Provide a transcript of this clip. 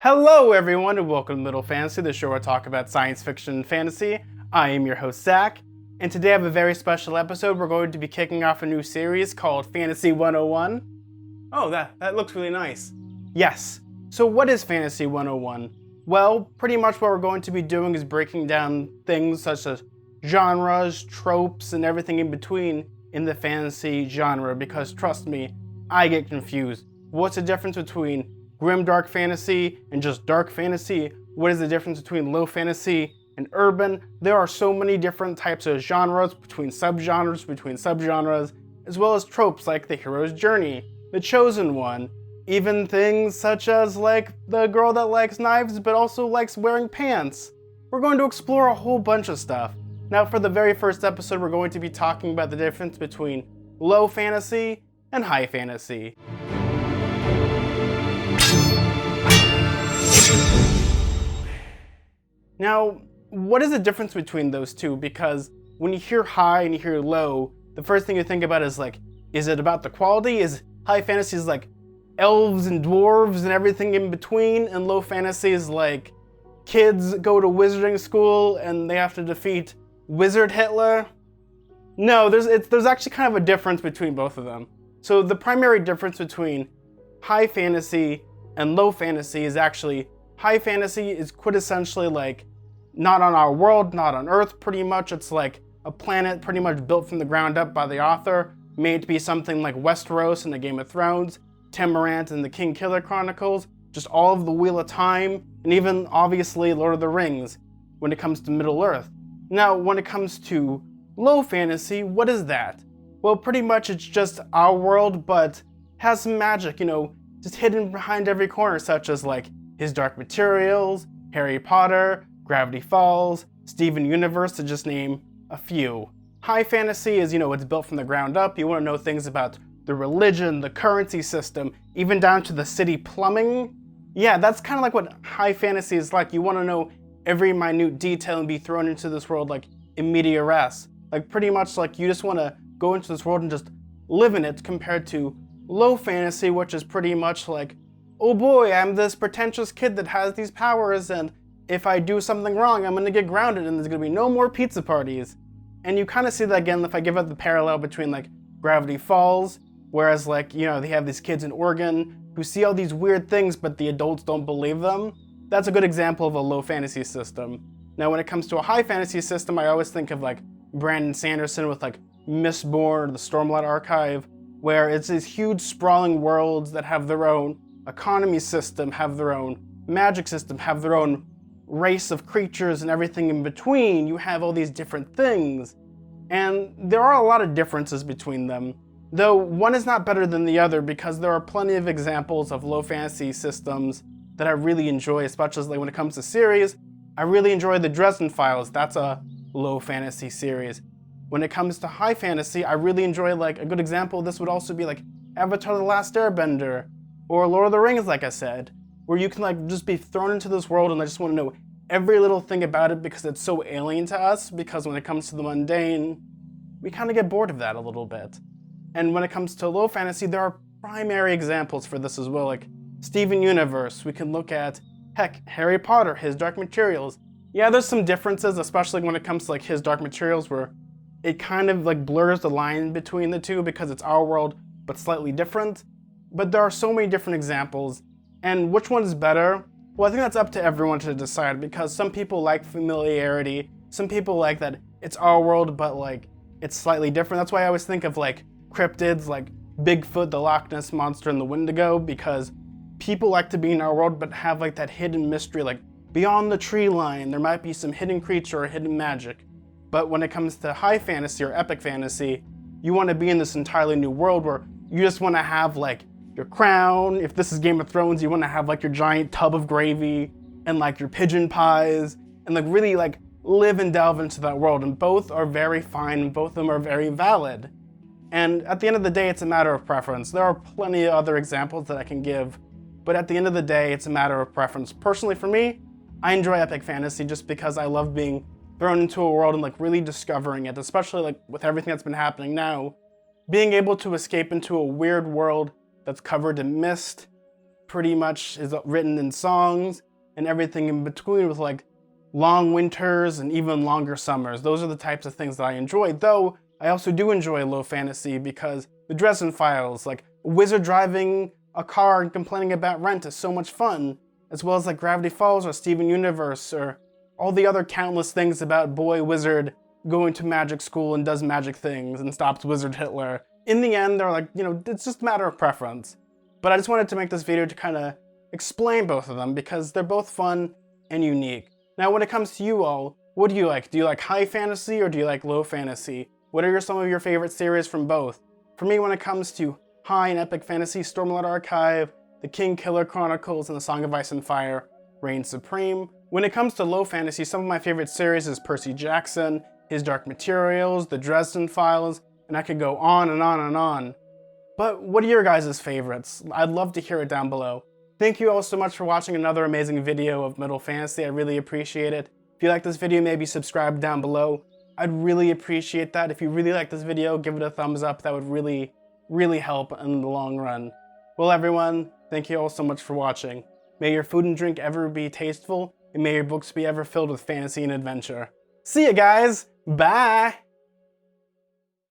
Hello everyone and welcome to Middle Fantasy, the show where I talk about science fiction and fantasy. I am your host Zack, and today I have a very special episode. We're going to be kicking off a new series called Fantasy 101. Oh, that looks really nice. Yes, so what is Fantasy 101? Well, pretty much what we're going to be doing is breaking down things such as genres, tropes, and everything in between in the fantasy genre, because trust me, I get confused. What's the difference between grimdark fantasy and just dark fantasy? What is the difference between low fantasy and urban? There are so many different types of genres, between subgenres, as well as tropes like the hero's journey, the chosen one, even things such as like the girl that likes knives but also likes wearing pants. We're going to explore a whole bunch of stuff. Now for the very first episode, we're going to be talking about the difference between low fantasy and high fantasy. Now, what is the difference between those two? Because when you hear high and you hear low, the first thing you think about is like, is it about the quality? Is high fantasy is like elves and dwarves and everything in between, and low fantasy is like kids go to wizarding school and they have to defeat Wizard Hitler? No, there's actually kind of a difference between both of them. So the primary difference between high fantasy and low fantasy is actually high fantasy is quintessentially like not on our world, not on Earth pretty much. It's like a planet pretty much built from the ground up by the author, made to be something like Westeros in the Game of Thrones, Temerant in the King Killer Chronicles, just all of the Wheel of Time, and even obviously Lord of the Rings when it comes to Middle Earth. Now, when it comes to low fantasy, what is that? Well, pretty much it's just our world, but has some magic, just hidden behind every corner, such as like His Dark Materials, Harry Potter, Gravity Falls, Steven Universe, to just name a few. High fantasy is, it's built from the ground up. You want to know things about the religion, the currency system, even down to the city plumbing. Yeah, that's kind of like what high fantasy is like. You want to know every minute detail and be thrown into this world like in media res. Like pretty much like you just want to go into this world and just live in it, compared to low fantasy, which is pretty much like, oh boy, I'm this pretentious kid that has these powers, and if I do something wrong, I'm gonna get grounded and there's gonna be no more pizza parties. And you kind of see that again if I give out the parallel between like Gravity Falls, whereas like, they have these kids in Oregon who see all these weird things but the adults don't believe them. That's a good example of a low fantasy system. Now when it comes to a high fantasy system, I always think of like Brandon Sanderson with like Mistborn or the Stormlight Archive, where it's these huge sprawling worlds that have their own economy system, have their own magic system, have their own race of creatures and everything in between. You have all these different things, and there are a lot of differences between them, though one is not better than the other, because there are plenty of examples of low fantasy systems that I really enjoy, especially like when it comes to series. I really enjoy the Dresden Files. That's a low fantasy series. When it comes to high fantasy, I really enjoy, like, a good example of this would also be like Avatar: The Last Airbender or Lord of the Rings, like I said, where you can like just be thrown into this world and I just want to know every little thing about it because it's so alien to us, because when it comes to the mundane, we kind of get bored of that a little bit. And when it comes to low fantasy, there are primary examples for this as well, like Steven Universe. We can look at, heck, Harry Potter, His Dark Materials. Yeah, there's some differences, especially when it comes to like His Dark Materials, where it kind of like blurs the line between the two because it's our world but slightly different. But there are so many different examples, and which one is better? Well, I think that's up to everyone to decide, because some people like familiarity, some people like that it's our world but like it's slightly different. That's why I always think of like cryptids like Bigfoot, the Loch Ness Monster, and the Wendigo, because people like to be in our world but have like that hidden mystery, like beyond the tree line there might be some hidden creature or hidden magic. But when it comes to high fantasy or epic fantasy, you want to be in this entirely new world where you just want to have like your crown. If this is Game of Thrones, you want to have like your giant tub of gravy and like your pigeon pies, and like really like live and delve into that world. And both are very fine, and both of them are very valid. And at the end of the day, it's a matter of preference. There are plenty of other examples that I can give, but at the end of the day, it's a matter of preference. Personally for me, I enjoy epic fantasy just because I love being thrown into a world and like really discovering it, especially like with everything that's been happening now. Being able to escape into a weird world that's covered in mist, pretty much is written in songs and everything in between, with like long winters and even longer summers. Those are the types of things that I enjoy, though I also do enjoy low fantasy because the Dresden Files, like a wizard driving a car and complaining about rent, is so much fun, as well as like Gravity Falls or Steven Universe or all the other countless things about boy wizard going to magic school and does magic things and stops Wizard Hitler. In the end, they're like, it's just a matter of preference. But I just wanted to make this video to kind of explain both of them because they're both fun and unique. Now, when it comes to you all, what do you like? Do you like high fantasy or do you like low fantasy? What are some of your favorite series from both? For me, when it comes to high and epic fantasy, Stormlight Archive, The King Killer Chronicles, and The Song of Ice and Fire reign supreme. When it comes to low fantasy, some of my favorite series is Percy Jackson, His Dark Materials, The Dresden Files, and I could go on and on and on. But what are your guys' favorites? I'd love to hear it down below. Thank you all so much for watching another amazing video of Middle Fantasy. I really appreciate it. If you like this video, maybe subscribe down below. I'd really appreciate that. If you really like this video, give it a thumbs up. That would really, really help in the long run. Well, everyone, thank you all so much for watching. May your food and drink ever be tasteful, and may your books be ever filled with fantasy and adventure. See ya, guys! Bye!